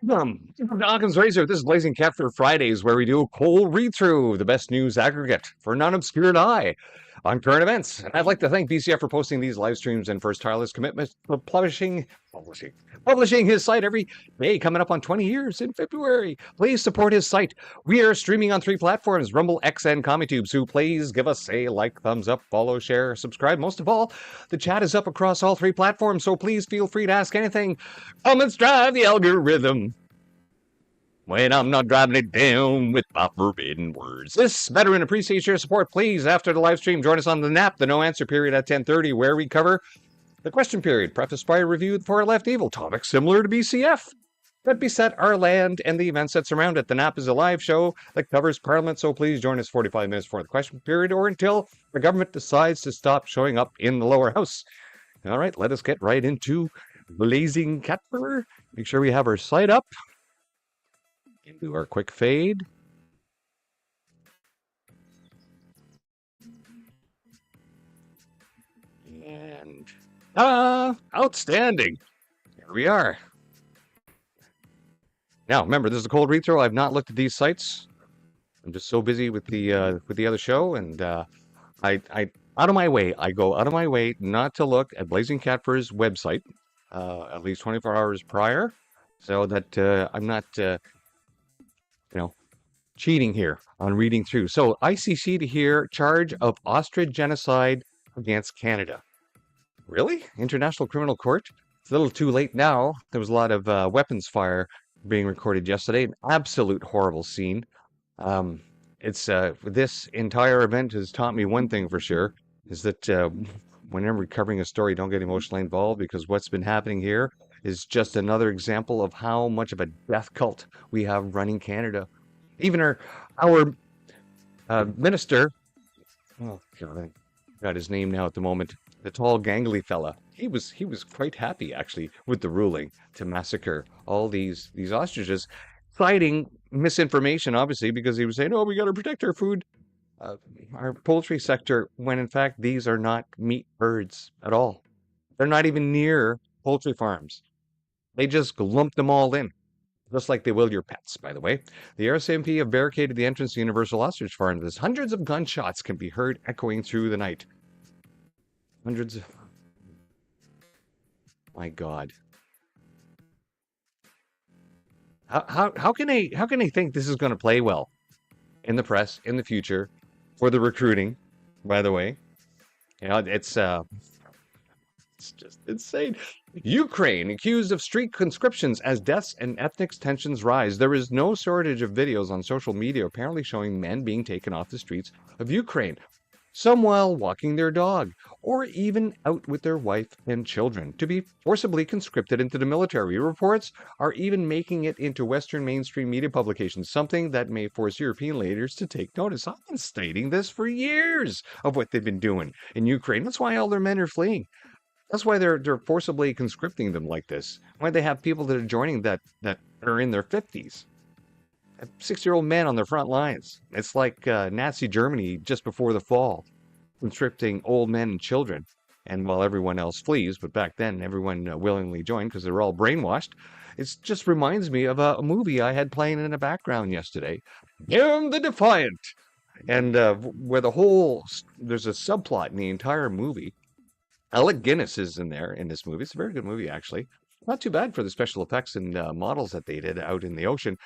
From Occam's Razor, this is Blazing Cat for Fridays, where we do a cold read-through, the best news aggregate for an unobscured eye on current events. And I'd like to thank BCF for posting these live streams and for his tireless commitment to publishing his site every day, coming up on 20 years in February. Please support his site. We are streaming on 3 platforms, Rumble, X, and CommentTube, so please give us a like, thumbs up, follow, share, subscribe. Most of all, the chat is up across all 3 platforms, so please feel free to ask anything. Comments drive the algorithm when I'm not driving it down with my forbidden words. This veteran appreciates your support. Please, after the live stream, join us on the NAP, the No Answer Period at 10:30, where we cover the question period, prefaced by a review of Far Left Evil, topics similar to BCF that beset our land and the events that surround it. The NAP is a live show that covers Parliament, so please join us 45 minutes before the question period or until the government decides to stop showing up in the lower house. All right, let us get right into Blazing Catfur. Make sure we have our site up. Do our quick fade. And outstanding. Here we are. Now, remember, this is a cold read-through. I've not looked at these sites. I'm just so busy with the other show, and I out of my way. I go out of my way not to look at Blazing Catfur's website at least 24 hours prior, so that I'm not cheating here on reading through. So ICC to hear charge of ostrich genocide against Canada. Really? International Criminal Court? It's a little too late now. There was a lot of weapons fire being recorded yesterday. An absolute horrible scene. This entire event has taught me one thing for sure, is that whenever covering a story, don't get emotionally involved, because what's been happening here is just another example of how much of a death cult we have running Canada. Even our minister, oh God, I got his name now at the moment, the tall gangly fella, he was quite happy actually with the ruling to massacre all these ostriches, citing misinformation, obviously, because he was saying, oh, we got to protect our food, our poultry sector, when in fact these are not meat birds at all. They're not even near poultry farms. They just lump them all in. Just like they will your pets, by the way. The RCMP have barricaded the entrance to Universal Ostrich Farm. There's hundreds of gunshots can be heard echoing through the night. Hundreds of... My God. How can they think this is going to play well in the press in the future for the recruiting, by the way? It's just insane. Ukraine accused of street conscriptions as deaths and ethnic tensions rise. There is no shortage of videos on social media apparently showing men being taken off the streets of Ukraine, some while walking their dog, or even out with their wife and children, to be forcibly conscripted into the military. Reports are even making it into Western mainstream media publications, something that may force European leaders to take notice. I've been stating this for years of what they've been doing in Ukraine. That's why all their men are fleeing. That's why they're forcibly conscripting them like this. Why they have people that are joining that are in their 50s. 6-year-old men on their front lines. It's like Nazi Germany just before the fall, conscripting old men and children. And while everyone else flees, but back then everyone willingly joined because they're all brainwashed. It just reminds me of a movie I had playing in the background yesterday, Damn the Defiant. And where there's a subplot in the entire movie. Alec Guinness is in there in this movie. It's a very good movie, actually. Not too bad for the special effects and models that they did out in the ocean.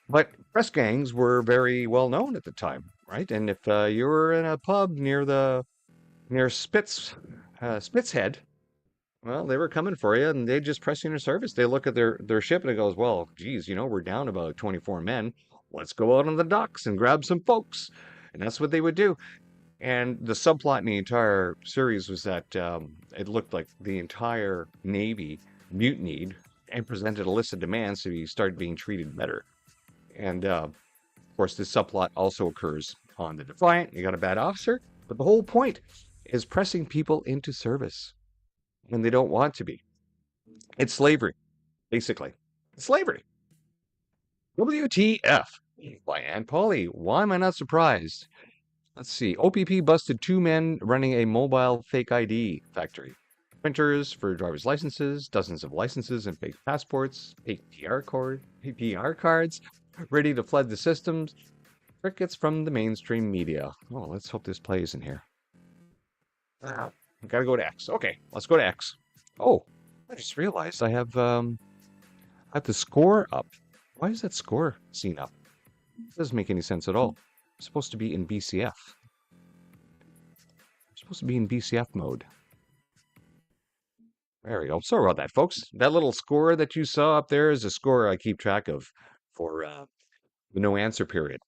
But press gangs were very well known at the time, right? And if you were in a pub near Spitzhead, well, they were coming for you, and they just press you into service. They look at their ship and it goes, well, geez, we're down about 24 men. Let's go out on the docks and grab some folks. And that's what they would do. And the subplot in the entire series was that it looked like the entire Navy mutinied and presented a list of demands so he started being treated better. And, of course, this subplot also occurs on the Defiant. You got a bad officer, but the whole point is pressing people into service when they don't want to be. It's slavery, basically. It's slavery. WTF by Ann Pauley. Why am I not surprised? Let's see. OPP busted 2 men running a mobile fake ID factory. printers for driver's licenses, dozens of licenses and fake passports, fake PR cards, ready to flood the systems. Crickets from the mainstream media. Oh, let's hope this plays in here. I gotta go to X. Okay, let's go to X. Oh, I just realized I have the score up. Why is that score seen up? It doesn't make any sense at all. It's supposed to be in BCF. It's supposed to be in BCF mode. There we go. Sorry about that, folks. That little score that you saw up there is a score I keep track of for the no answer period.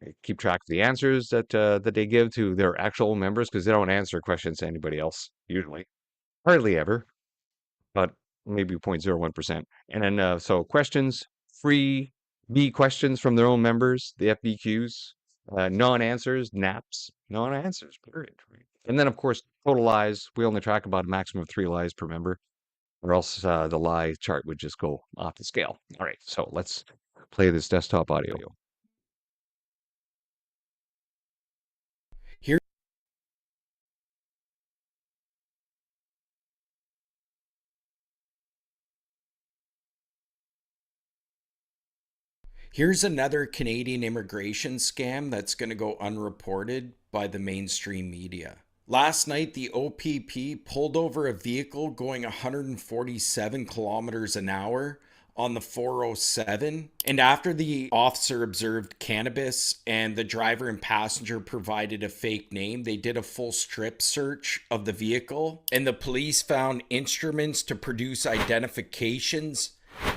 I keep track of the answers that they give to their actual members because they don't answer questions to anybody else usually, hardly ever, but maybe 0.01%. And then so questions, free B questions from their own members, the FBQs, non-answers, naps, non-answers, period. Right? And then of course total lies. We only track about a maximum of 3 lies per member, or else the lie chart would just go off the scale. All right, so let's play this desktop audio. Here, here's another Canadian immigration scam that's going to go unreported by the mainstream media. Last night, the OPP pulled over a vehicle going 147 kilometers an hour on the 407. And after the officer observed cannabis and the driver and passenger provided a fake name, they did a full strip search of the vehicle. And the police found instruments to produce identifications,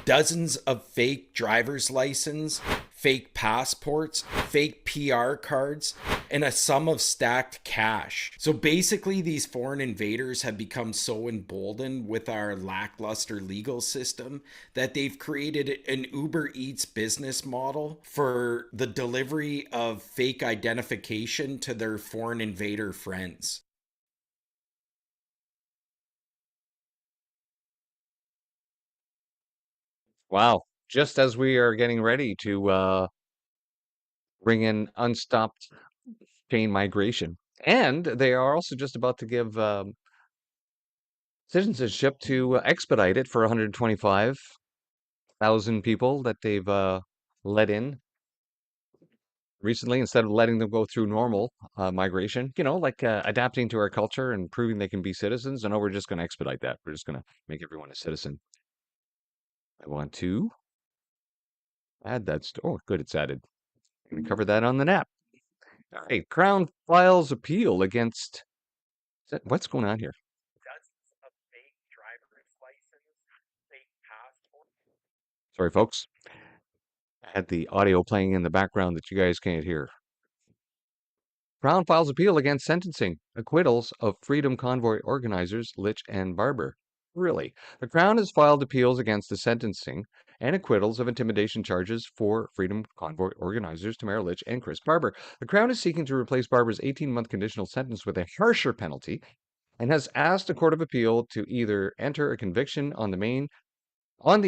dozens of fake driver's license, fake passports, fake PR cards, and a sum of stacked cash. So basically, these foreign invaders have become so emboldened with our lackluster legal system that they've created an Uber Eats business model for the delivery of fake identification to their foreign invader friends. Wow. Just as we are getting ready to bring in unstopped chain migration. And they are also just about to give citizenship to expedite it for 125,000 people that they've let in recently instead of letting them go through normal migration, like adapting to our culture and proving they can be citizens. And we're just going to expedite that. We're just going to make everyone a citizen. I want to add that. Oh, good. It's added. We cover that on the nap. All right. Crown files appeal against. What's going on here? Sorry, folks. I had the audio playing in the background that you guys can't hear. Crown files appeal against sentencing, acquittals of Freedom Convoy organizers Litch and Barber. Really? The Crown has filed appeals against the sentencing and acquittals of intimidation charges for Freedom Convoy organizers Tamara Litch and Chris Barber. The Crown is seeking to replace Barber's 18-month conditional sentence with a harsher penalty and has asked the Court of Appeal to either enter a conviction on the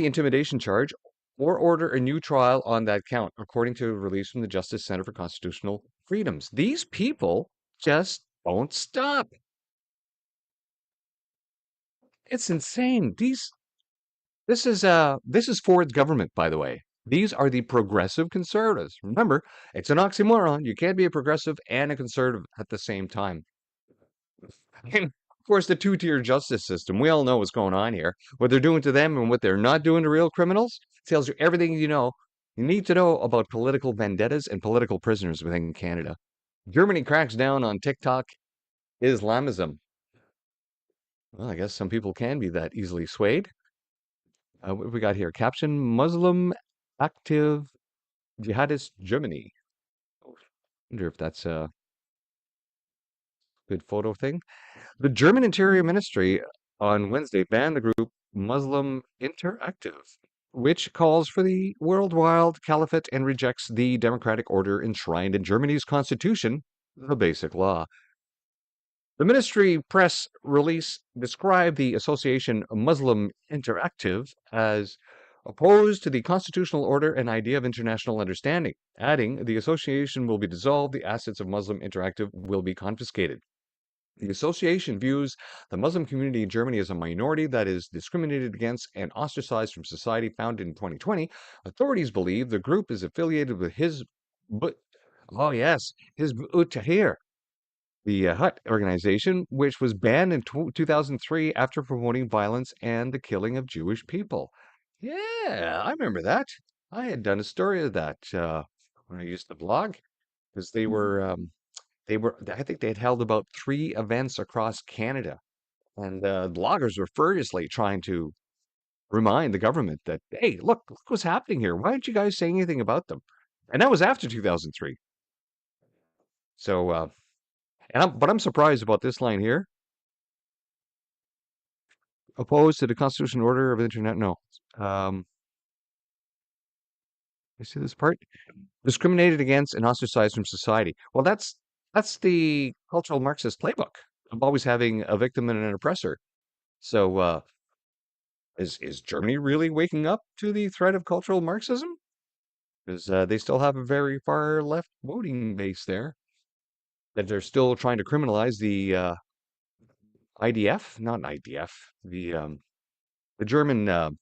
intimidation charge or order a new trial on that count, according to a release from the Justice Center for Constitutional Freedoms. These people just won't stop. It's insane. This is Ford's government, by the way. These are the progressive conservatives. Remember, it's an oxymoron. You can't be a progressive and a conservative at the same time. And of course, the two-tier justice system. We all know what's going on here. What they're doing to them and what they're not doing to real criminals tells you everything you need to know about political vendettas and political prisoners within Canada. Germany cracks down on TikTok Islamism. Well, I guess some people can be that easily swayed. What have we got here? Caption: Muslim active jihadist Germany. Wonder if that's a good photo thing. The German Interior Ministry on Wednesday banned the group Muslim Interactive, which calls for the worldwide caliphate and rejects the democratic order enshrined in Germany's constitution, the Basic Law. The ministry press release described the association Muslim Interactive as opposed to the constitutional order and idea of international understanding, adding the association will be dissolved, the assets of Muslim Interactive will be confiscated. The association views the Muslim community in Germany as a minority that is discriminated against and ostracized from society. Founded in 2020, authorities believe the group is affiliated with but oh yes, his Tahrir, the Hut organization, which was banned in 2003 after promoting violence and the killing of Jewish people. Yeah, I remember that. I had done a story of that when I used to blog because I think they had held about 3 events across Canada, and bloggers were furiously trying to remind the government that, hey, look what's happening here. Why aren't you guys saying anything about them? And that was after 2003. So, but I'm surprised about this line here. Opposed to the constitutional order of the internet? No. You see this part? Discriminated against and ostracized from society. Well, that's the cultural Marxist playbook of always having a victim and an oppressor. So, is Germany really waking up to the threat of cultural Marxism? Because they still have a very far left voting base there. That they're still trying to criminalize the IDF, not IDF, the German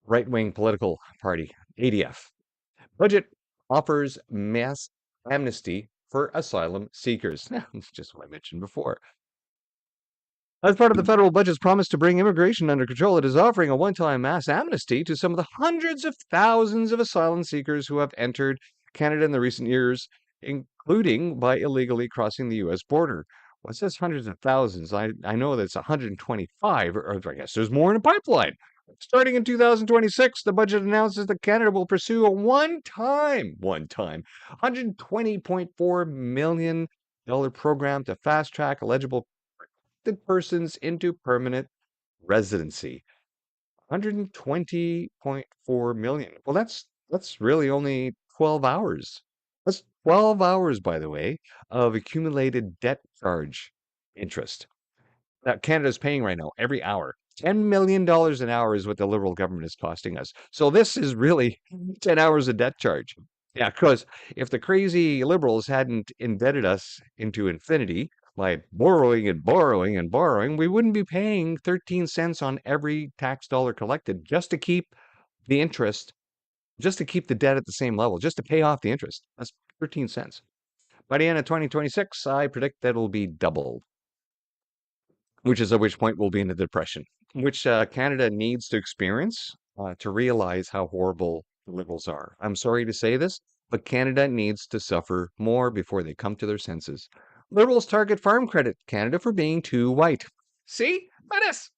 right-wing political party, ADF. Budget offers mass amnesty for asylum seekers. That's just what I mentioned before. As part of the federal budget's promise to bring immigration under control, it is offering a one-time mass amnesty to some of the hundreds of thousands of asylum seekers who have entered Canada in the recent years, including by illegally crossing the U.S. border. Well, it says hundreds of thousands. I know that's 125, or I guess there's more in the pipeline. Starting in 2026, the budget announces that Canada will pursue a one-time, $120.4 million program to fast-track eligible persons into permanent residency. 120.4 million. Well, that's really only 12 hours. That's 12 hours, by the way, of accumulated debt charge interest that Canada's paying right now every hour. $10 million an hour is what the Liberal government is costing us. So this is really 10 hours of debt charge. Yeah, because if the crazy Liberals hadn't indebted us into infinity by borrowing and borrowing and borrowing, we wouldn't be paying 13 cents on every tax dollar collected just to keep the interest, just to keep the debt at the same level, just to pay off the interest. That's 13 cents. By the end of 2026, I predict that it'll be double, which is at which point we'll be in a depression, which Canada needs to experience to realize how horrible the Liberals are. I'm sorry to say this, but Canada needs to suffer more before they come to their senses. Liberals target Farm Credit Canada for being too white. See? By this.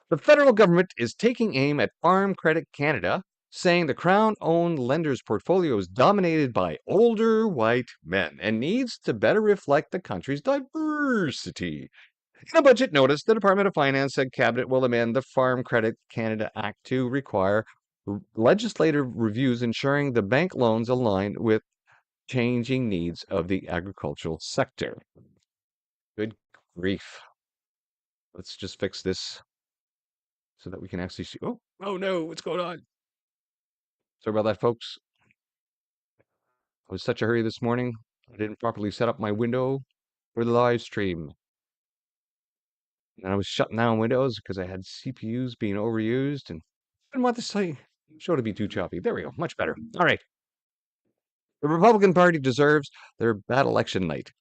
The federal government is taking aim at Farm Credit Canada, saying the Crown owned lender's portfolio is dominated by older white men and needs to better reflect the country's diversity. In a budget notice, the Department of Finance said Cabinet will amend the Farm Credit Canada Act to require legislative reviews ensuring the bank loans align with changing needs of the agricultural sector. Good grief. Let's just fix this so that we can actually see. Oh no, what's going on? Sorry about that, folks. I was such a hurry this morning. I didn't properly set up my window for the live stream. And I was shutting down Windows because I had CPUs being overused and I didn't want the show to be too choppy. There we go. Much better. All right. The Republican Party deserves their bad election night.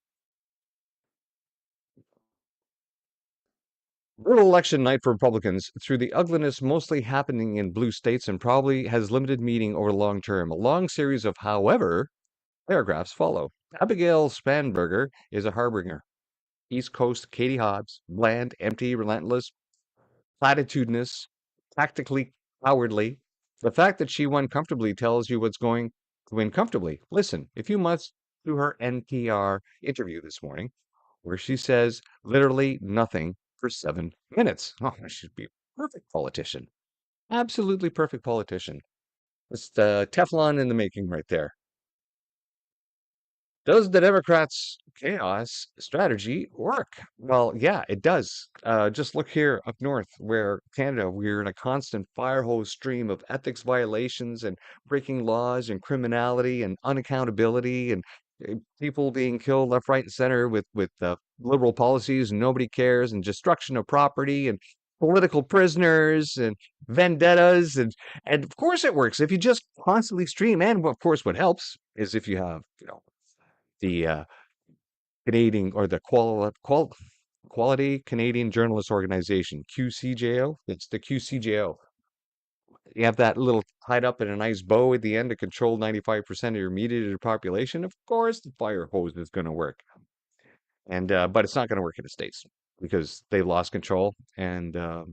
Brutal election night for Republicans through the ugliness mostly happening in blue states and probably has limited meaning over long term. A long series of however paragraphs follow. Abigail Spanberger is a harbinger. East Coast Katie Hobbs, bland, empty, relentless, platitudinous, tactically cowardly. The fact that she won comfortably tells you what's going to win comfortably. Listen, if you must, to her NPR interview this morning, where she says literally nothing for 7 minutes. Oh, I should be a perfect politician. Absolutely perfect politician. It's the Teflon in the making right there. Does the Democrats' chaos strategy work? Well, yeah, it does. Just look here up north, where Canada, we're in a constant fire hose stream of ethics violations and breaking laws and criminality and unaccountability. And People being killed left, right, and center with liberal policies, and nobody cares, and destruction of property, and political prisoners, and vendettas, and of course it works if you just constantly stream. And of course, what helps is if you have, the Canadian or the Quality Canadian Journalist Organization, QCJO. It's the QCJO. You have that little tied up in a nice bow at the end to control 95% of your mediated population. Of course, the fire hose is going to work. And but it's not going to work in the states because they've lost control, and the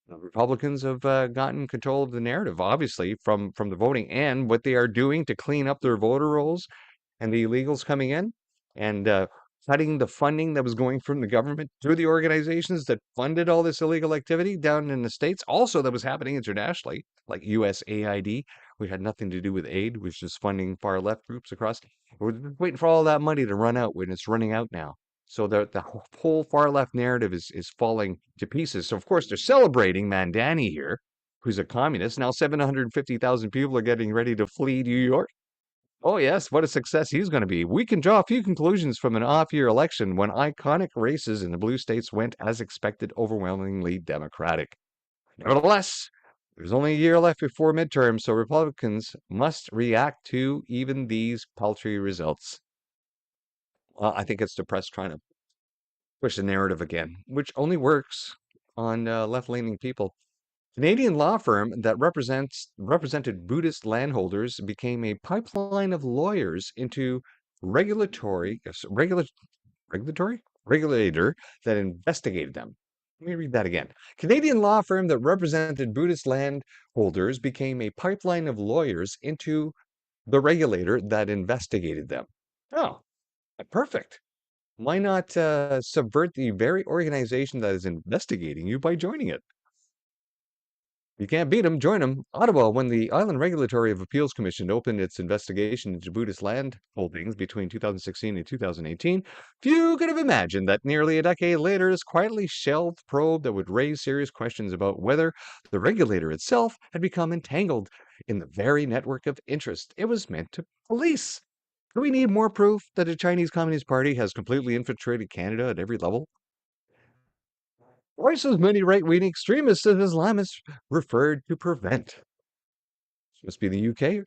Republicans have gotten control of the narrative, obviously from the voting, and what they are doing to clean up their voter rolls and the illegals coming in, and cutting the funding that was going from the government to the organizations that funded all this illegal activity down in the states. Also, that was happening internationally, like USAID, which had nothing to do with aid, which is funding far left groups across. We're just waiting for all that money to run out when it's running out now. So the whole far left narrative is falling to pieces. So of course they're celebrating Mandani here, who's a communist. Now 750,000 people are getting ready to flee New York. Oh, yes, what a success he's going to be. We can draw a few conclusions from an off year election when iconic races in the blue states went, as expected, overwhelmingly Democratic. Nevertheless, there's only a year left before midterms, so Republicans must react to even these paltry results. Well, I think it's the press trying to push the narrative again, which only works on left leaning people. Canadian law firm that represented Buddhist landholders became a pipeline of lawyers into regulatory yes, regula- regulatory regulator that investigated them. Let me read that again. Canadian law firm that represented Buddhist landholders became a pipeline of lawyers into the regulator that investigated them. Oh, perfect. Why not subvert the very organization that is investigating you by joining it? You can't beat them, join them. Ottawa, when the Island Regulatory of Appeals Commission opened its investigation into Buddhist land holdings between 2016 and 2018, few could have imagined that nearly a decade later, this quietly shelved probe that would raise serious questions about whether the regulator itself had become entangled in the very network of interest it was meant to police. Do we need more proof that the Chinese Communist Party has completely infiltrated Canada at every level? Twice as many right-wing extremists as Islamists referred to prevent. This must be the UK.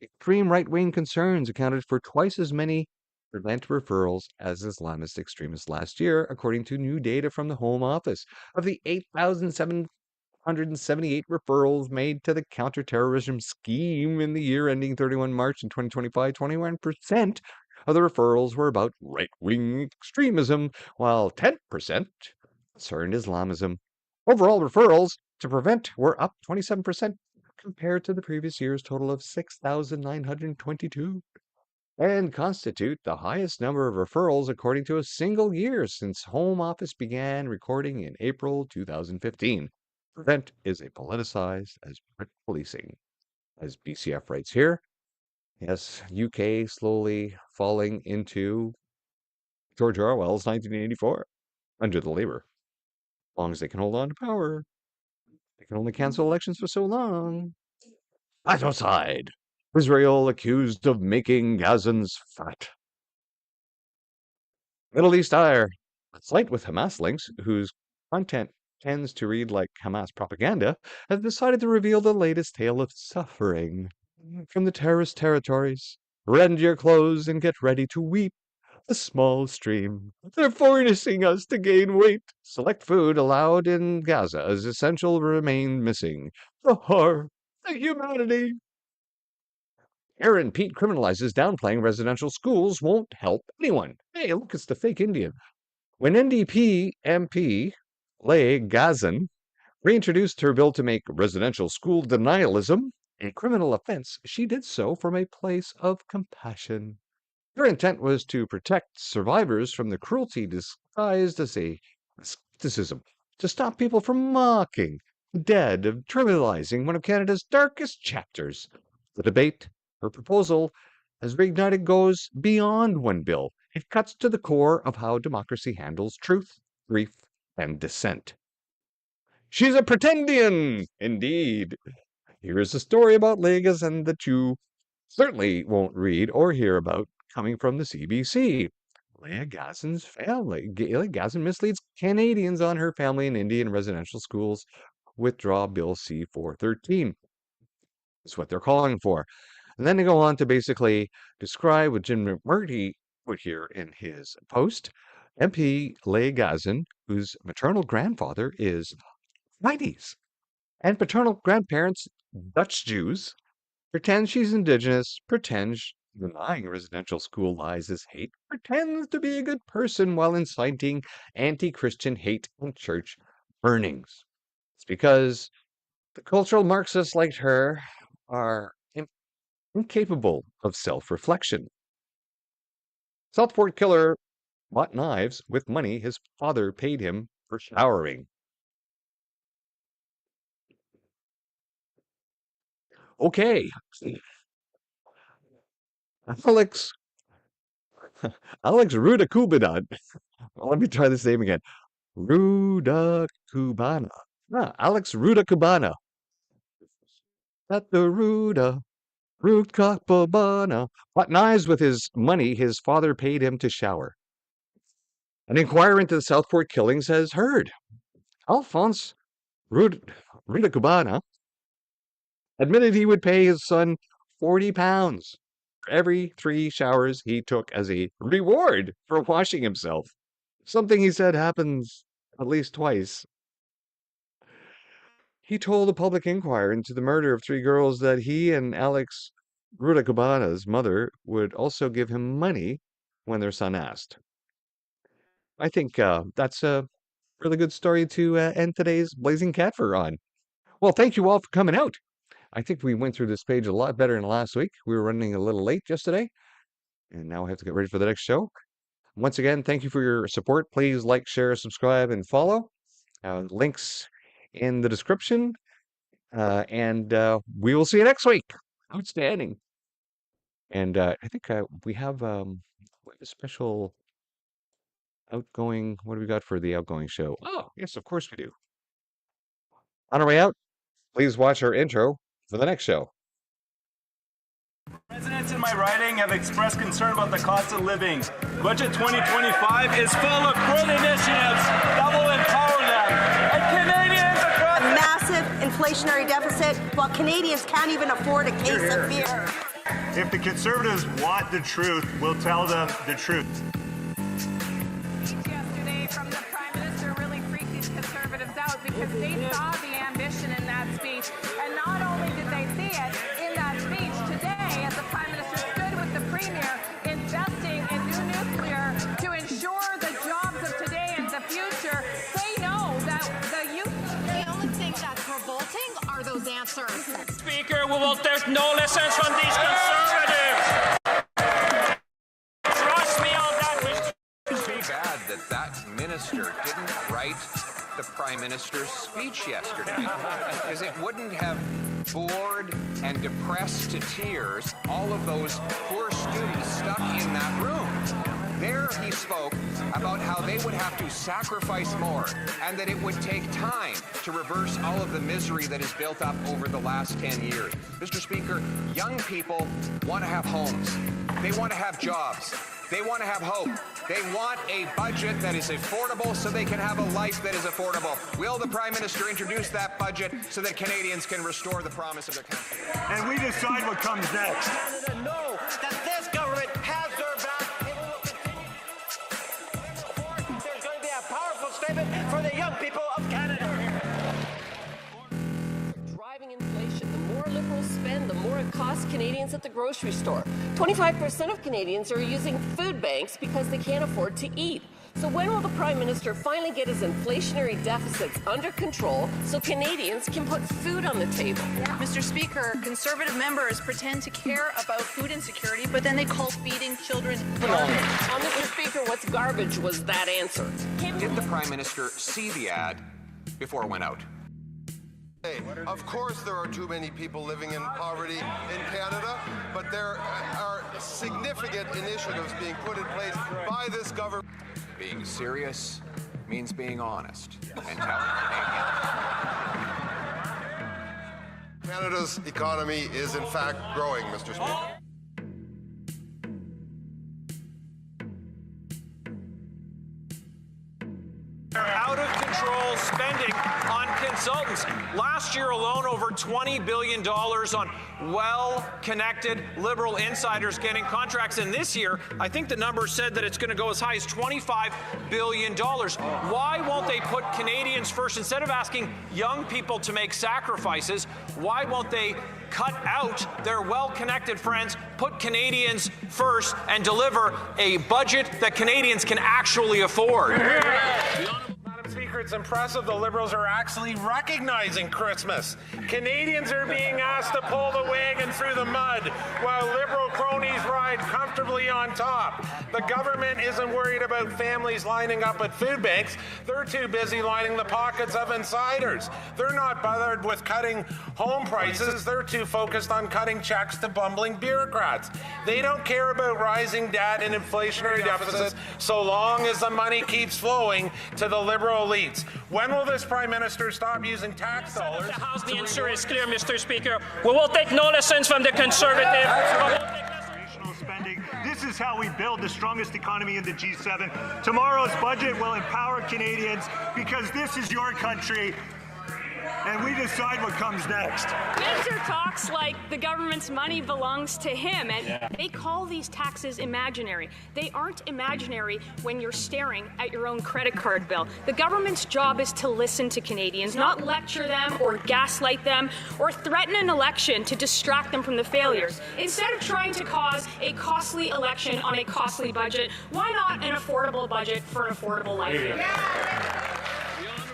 Extreme right-wing concerns accounted for twice as many prevent referrals as Islamist extremists last year, according to new data from the Home Office. Of the 8,778 referrals made to the counterterrorism scheme in the year ending 31 March in 2025, 21% of the referrals were about right-wing extremism, while 10% concerned Islamism. Overall referrals to prevent were up 27% compared to the previous year's total of 6,922 and constitute the highest number of referrals according to a single year since Home Office began recording in April 2015. Prevent is a politicized as policing, as BCF writes here. Yes, UK slowly falling into George Orwell's 1984 under the Labour. As long as they can hold on to power, they can only cancel elections for so long. Genocide. Israel accused of making Gazans fat. Middle East ire. A site with Hamas links, whose content tends to read like Hamas propaganda, has decided to reveal the latest tale of suffering from the terrorist territories. Rend your clothes and get ready to weep. A small stream. They're forcing us to gain weight. Select food allowed in Gaza as essential remain missing. The horror, the humanity. Aaron Pete criminalizes downplaying residential schools won't help anyone. Hey, look, it's the fake Indian. When NDP MP Leigh Gazan reintroduced her bill to make residential school denialism a criminal offense, she did so from a place of compassion. Her intent was to protect survivors from the cruelty disguised as a skepticism, to stop people from mocking the dead, of trivializing one of Canada's darkest chapters. The debate, her proposal, has reignited goes beyond one bill. It cuts to the core of how democracy handles truth, grief, and dissent. She's a pretendian, indeed. Here is a story about Legas and that you certainly won't read or hear about. coming from the CBC. Leah Gassen's family. Leah Gassen misleads Canadians on her family in Indian residential schools. Withdraw Bill C-413 is what they're calling for. And then they go on to basically describe what Jim McMurray put here in his post. MP Leah Gassen, whose maternal grandfather is Chinese and paternal grandparents Dutch Jews, pretends she's indigenous, pretends denying residential school lies is hate, pretends to be a good person while inciting anti-Christian hate and church burnings. It's because the cultural Marxists like her are incapable of self-reflection. Southport killer bought knives with money his father paid him for showering. Okay, Alex Alex Rudakubana. Let me try this name again. Ruda Cubana. Alex Ruda Cubana. At the Ruda Cubana. Bought knives with his money his father paid him to shower. An inquiry into the Southport killings has heard. Alphonse Ruda Cubana admitted he would pay his son £40 for every 3 showers he took as a reward for washing himself. Something he said happens at least twice. He told a public inquiry into the murder of 3 girls that he and Alex Rudakubana's mother would also give him money when their son asked. I think that's a really good story to end today's Blazing Cat Fur on. Well, thank you all for coming out. I think we went through this page a lot better than last week. We were running a little late just today, and now I have to get ready for the next show. Once again, thank you for your support. Please like, share, subscribe, and follow. Links in the description. And we will see you next week. Outstanding. And I think we have a special outgoing. What do we got for the outgoing show? Oh, yes, of course we do. On our way out, please watch our intro for the next show. Residents in my riding have expressed concern about the cost of living. Budget 2025 is full of good initiatives that will empower them. And Canadians across a massive inflationary deficit, while Canadians can't even afford a case of beer. If the Conservatives want the truth, we'll tell them the truth. Yesterday from the Prime Minister really freaked these Conservatives out because they saw the ambition in that speech. And not only did they see it in that speech today, as the Prime Minister stood with the Premier investing in new nuclear to ensure the jobs of today and the future, they know that the youth... The only thing that's revolting are those answers. Speaker, there's no lessons from these Conservatives. Trust me on that, Mr. It's too bad that minister didn't write the Prime Minister's speech yesterday, because it wouldn't have bored and depressed to tears all of those poor students stuck in that room. There he spoke about how they would have to sacrifice more and that it would take time to reverse all of the misery that has built up over the last 10 years. Mr. Speaker, young people want to have homes. They want to have jobs. They want to have hope. They want a budget that is affordable so they can have a life that is affordable. Will the Prime Minister introduce that budget so that Canadians can restore the promise of their country? And we decide what comes next. Canada know that this government has their back. It will continue. There's going to be a powerful statement for the young people of Canada. Driving inflation. The more Liberals spend, the more it costs Canadians at the grocery store. 25% of Canadians are using food banks because they can't afford to eat. So when will the Prime Minister finally get his inflationary deficits under control so Canadians can put food on the table? Mr. Speaker, Conservative members pretend to care about food insecurity, but then they call feeding children garbage. Mr. Speaker, what's garbage was that answer? Did the Prime Minister see the ad before it went out? Of course there are too many people living in poverty in Canada, but there are significant initiatives being put in place by this government. Being serious means being honest and telling Canadians. Canada's economy is in fact growing, Mr. Speaker. consultants. Last year alone, over $20 billion on well-connected liberal insiders getting contracts. And this year, I think the number said that it's going to go as high as $25 billion. Why won't they put Canadians first? Instead of asking young people to make sacrifices, why won't they cut out their well-connected friends, put Canadians first, and deliver a budget that Canadians can actually afford? Madam Speaker, it's impressive the Liberals are actually recognizing Christmas. Canadians are being asked to pull the wagon through the mud while Liberal cronies ride comfortably on top. The government isn't worried about families lining up at food banks. They're too busy lining the pockets of insiders. They're not bothered with cutting home prices. They're too focused on cutting checks to bumbling bureaucrats. They don't care about rising debt and inflationary deficits so long as the money keeps flowing to the Liberal elites. When will this Prime Minister stop using tax dollars? The House, the answer is clear, Mr. Speaker. We will take no lessons from the Conservative. Spending. This is how we build the strongest economy in the G7. Tomorrow's budget will empower Canadians because this is your country and we decide what comes next. Minister talks like the government's money belongs to him, and they call these taxes imaginary. They aren't imaginary when you're staring at your own credit card bill. The government's job is to listen to Canadians, not lecture them or gaslight them or threaten an election to distract them from the failures. Instead of trying to cause a costly election on a costly budget, why not an affordable budget for an affordable life?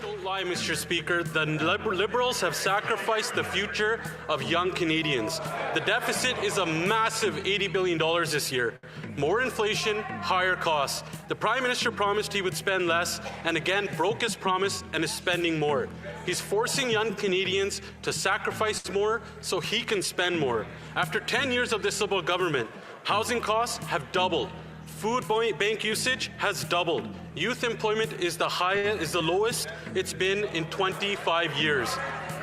Don't lie, Mr. Speaker. The Liberals have sacrificed the future of young Canadians. The deficit is a massive $80 billion this year. More inflation, higher costs. The Prime Minister promised he would spend less and again broke his promise and is spending more. He's forcing young Canadians to sacrifice more so he can spend more. After 10 years of this Liberal government, housing costs have doubled. Food bank usage has doubled. Youth employment is the lowest it's been in 25 years.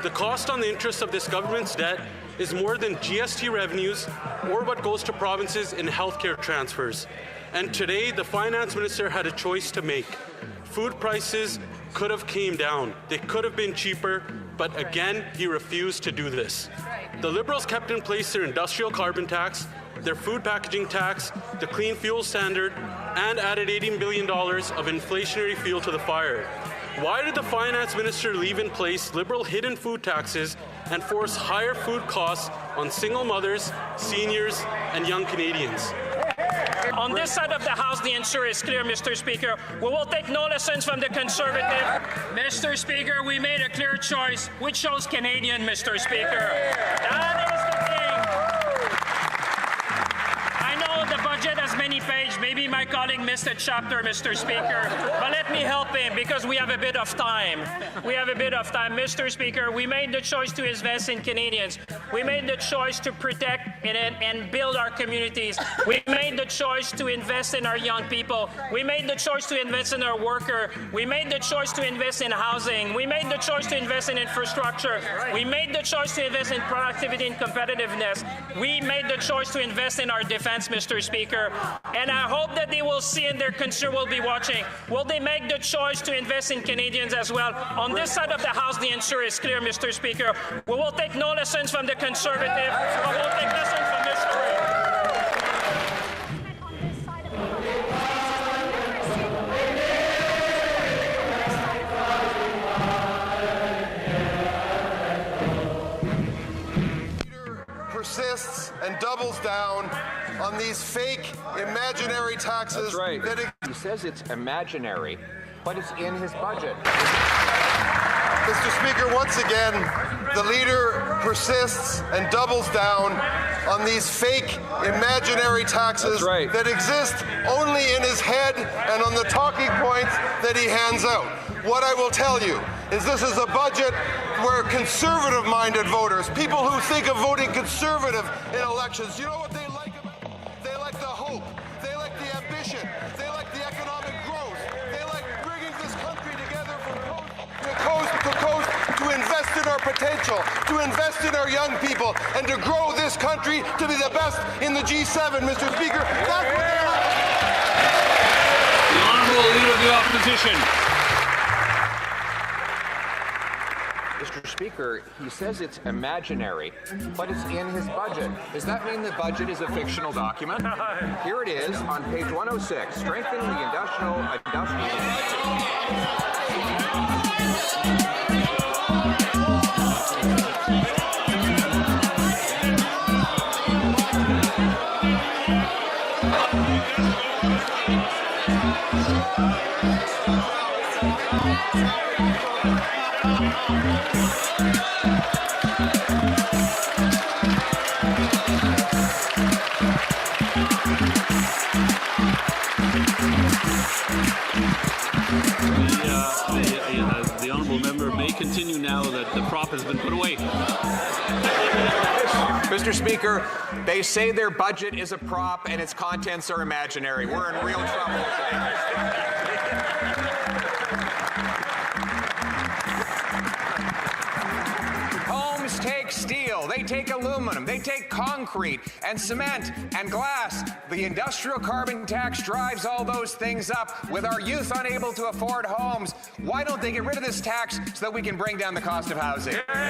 The cost on the interest of this government's debt is more than GST revenues or what goes to provinces in healthcare transfers. And today, the finance minister had a choice to make. Food prices could have came down. They could have been cheaper, but again, he refused to do this. The Liberals kept in place their industrial carbon tax, their food packaging tax, the clean fuel standard, and added $18 billion of inflationary fuel to the fire. Why did the finance minister leave in place Liberal hidden food taxes and force higher food costs on single mothers, seniors, and young Canadians? On this side of the House, the answer is clear, Mr. Speaker. We will take no lessons from the Conservative. Mr. Speaker, we made a clear choice. We chose Canadian, Mr. Speaker. That is the thing. I know the budget has many pages. Maybe my colleague missed a chapter, Mr. Speaker. But let me help him because we have a bit of time. Mr. Speaker, we made the choice to invest in Canadians. We made the choice to protect and build our communities. We made the choice to invest in our young people. We made the choice to invest in our worker. We made the choice to invest in housing. We made the choice to invest in infrastructure. We made the choice to invest in productivity and competitiveness. We made the choice to invest in our defense, Mr. Speaker. And I hope that they will see and their concern will be watching. Will they make the choice to invest in Canadians as well? On this side of the House, the answer is clear, Mr. Speaker. We will take no lessons from the Conservative, but we'll take lessons from history. Persists and doubles down on these fake imaginary taxes. That's right. He says it's imaginary, but it's in his budget. Mr. Speaker, once again, the leader persists and doubles down on these fake imaginary taxes that exist only in his head and on the talking points that he hands out. What I will tell you is this is a budget where conservative-minded voters, people who think of voting conservative in elections, you know what they like about it? They like the hope. They like the ambition. They like the economic growth. They like bringing this country together from coast to coast to invest in our potential, to invest in our young people, and to grow this country to be the best in the G7, Mr. Speaker. That's what they like. The Honourable Leader of the Opposition. Mr. Speaker, he says it's imaginary, but it's in his budget. Does that mean the budget is a fictional document? Here it is on page 106, strengthening the industrial The honourable member may continue now that the prop has been put away. Mr. Speaker, they say their budget is a prop and its contents are imaginary. We're in real trouble. Homes take steel, they take aluminum, they take concrete and cement and glass. The industrial carbon tax drives all those things up with our youth unable to afford homes. Why don't they get rid of this tax so that we can bring down the cost of housing? Yeah.